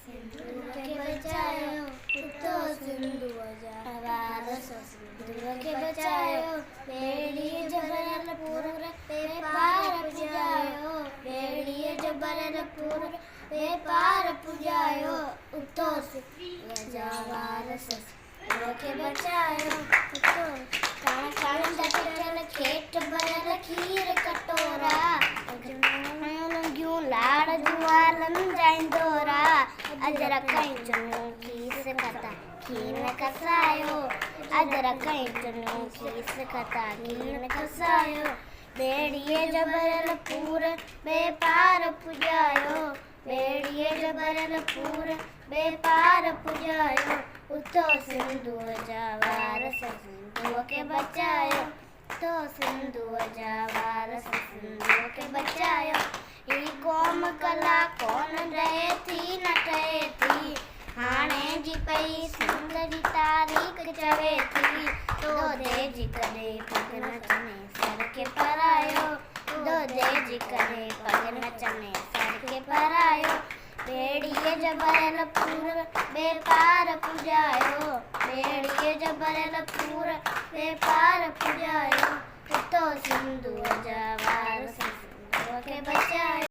सिंधु के बचायो उतो सिंधु जवार सिंधु के बचायो बेड़ी जबरन पूर पे पार पुजायो बेड़ी जबरन पूर पे पार पुजायो उतो सिंधु जवार सिंधु के बचायो उतो कान कान जटल खेत भरल खीर कटोरा क्यों लाड़ जुआलन जाइंदोरा अजरा कहीं चुनू खीस कता खीन कसायो अजरा कहीं चुनू खीस कता खीन कसायो बेड़िए जबरन पूर बेपार पुजायो बेड़िए जबरन पूर बेपार पुजायो उतो सिंधु जवार सिंधु के बचायो तो सिंधु जवार सिंधु के बचायो ई कौम कला कौन रहे थी न कहे थी हाणे जी पई सिंध जी तारीख़ चवे थी तो दे जी करे पग नचने सर के परायो दो दे जी करे पग नचने सर के परायो बेड़िए जबरन पूर बेपार पुजायो बेड़िए जबरन पूर बेपार पुजायो तो सिंधु जवार सिंधु के बचायो।